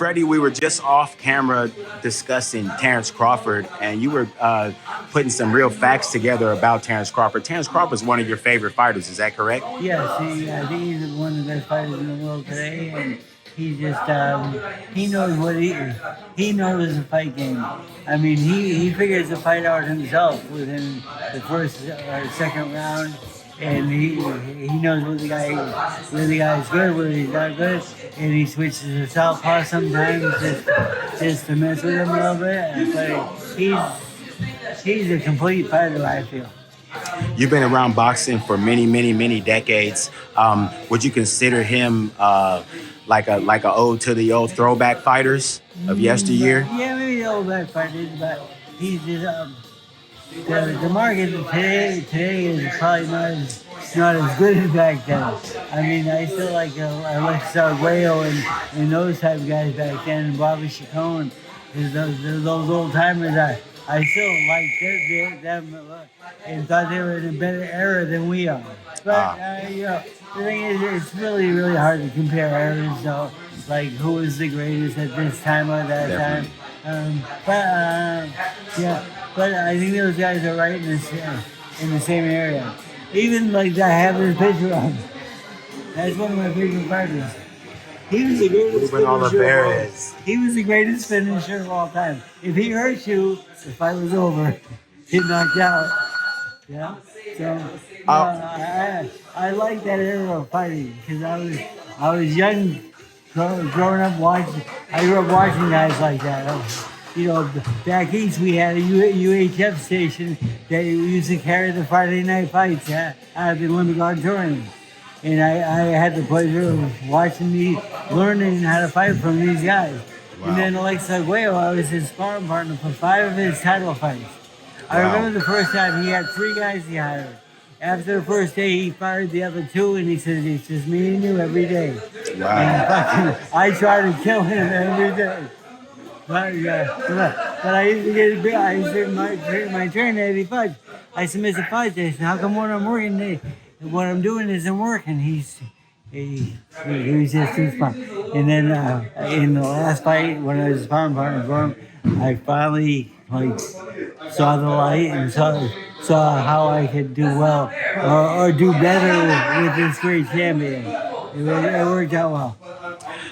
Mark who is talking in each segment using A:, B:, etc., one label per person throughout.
A: Freddie, we were just off camera discussing Terence Crawford, and you were putting some real facts together about Terence Crawford. Terence Crawford is one of your favorite fighters, is that correct?
B: Yes, I think he's one of the best fighters in the world today, and he just he knows what he knows the fight game. I mean, he figures the fight out himself within the first or second round, and he knows where the guy's good, where he's not good, and he switches to southpaw sometimes just to mess with him a little bit. But he's a complete fighter, I feel.
A: You've been around boxing for many, many, many decades. Would you consider him like a ode to the old throwback fighters of yesteryear?
B: Yeah, maybe the old back fighters, but he's just the market today is probably not as good as back then. I mean, I still like Alex Arguello and those type of guys back then, and Bobby Chacon, those old timers. I still like them and thought they were in a better era than we are. But the thing is, it's really, really hard to compare eras. So, like, who was the greatest at this time or that
A: Definitely.
B: time? But I think those guys are right in the same area. Even like I have this picture of him. That's one of my favorite fighters. He was the greatest finisher. He was the greatest finisher of all time. If he hurt you, the fight was over. He knocked out. Yeah. So I like that era of fighting because I was young, growing up watching. I grew up watching guys like that. You know, back east we had a UHF station that used to carry the Friday night fights out of the Olympic Auditorium. And I had the pleasure of learning how to fight from these guys.
A: Wow.
B: And then Alex Arguello, I was his sparring partner for 5 of his title fights. I remember the first time he had 3 guys he hired. After the first day, he fired the other 2, and he said, "It's just me and you every day."
A: Wow.
B: And I try to kill him every day. But I used to get big. I used to my trainer every fight. I said, "Mr. Fight, I said, how come when I'm working, what I'm doing isn't working?" He was just too smart. And then in the last fight, when I was sparring partner for him, I finally saw the light and saw how I could do well or do better with this great champion. It worked out well.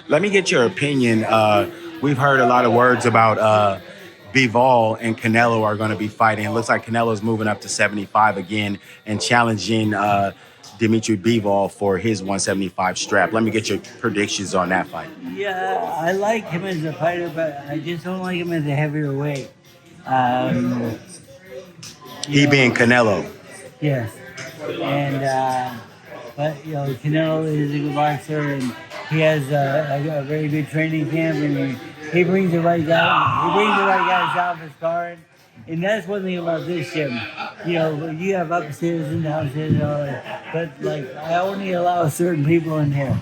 A: Let me get your opinion. We've heard a lot of words about Bivol and Canelo are going to be fighting. It looks like Canelo's moving up to 75 again and challenging Dmitry Bivol for his 175 strap. Let me get your predictions on that fight.
B: Yeah, I like him as a fighter, but I just don't like him as a heavier weight.
A: He being Canelo.
B: Yes, and but Canelo is a good boxer, and he has a very good training camp, and he brings the right guy. He brings the right guys out for sparring, and that's one thing about this gym. You have upstairs and downstairs and all that, but I only allow certain people in here.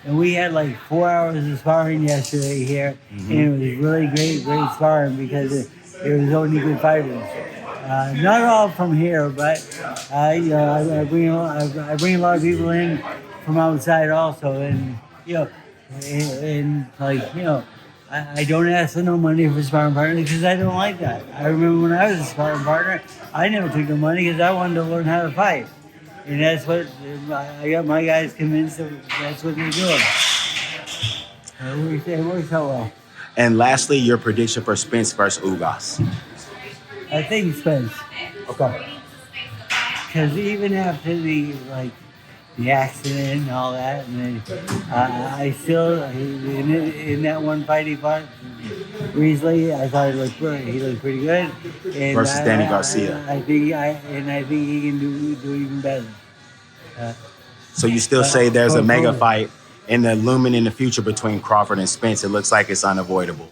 B: And we had 4 hours of sparring yesterday here, and it was really great sparring because it was only good fighters. Not all from here, but I bring a lot of people in from outside also, and I don't ask for no money for sparring partner because I don't like that. I remember when I was a sparring partner, I never took the money because I wanted to learn how to fight. And that's what I got my guys convinced that that's what they're doing. It works out well.
A: And lastly, your prediction for Spence versus Ugas.
B: I think Spence.
A: Okay.
B: Because even after the accident and all that, and I still in that one fight he fought recently, I thought he looked pretty good. And
A: Versus Danny Garcia.
B: I think he can do even better.
A: So you still say there's a mega fight in the looming in the future between Crawford and Spence. It looks like it's unavoidable.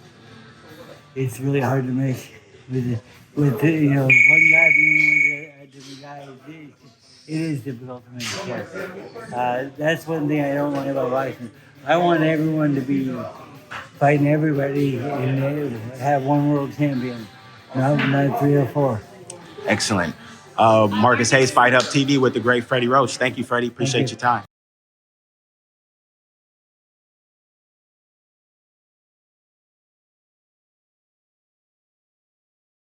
B: It's really hard to make with one guy being with a different guy. It is difficult to make a choice. That's one thing I don't like about boxing. I want everyone to be fighting everybody and have one world champion, not 3 or 4.
A: Excellent. Marcus Hayes, Fight Hub TV with the great Freddie Roach. Thank you, Freddie. Appreciate your time.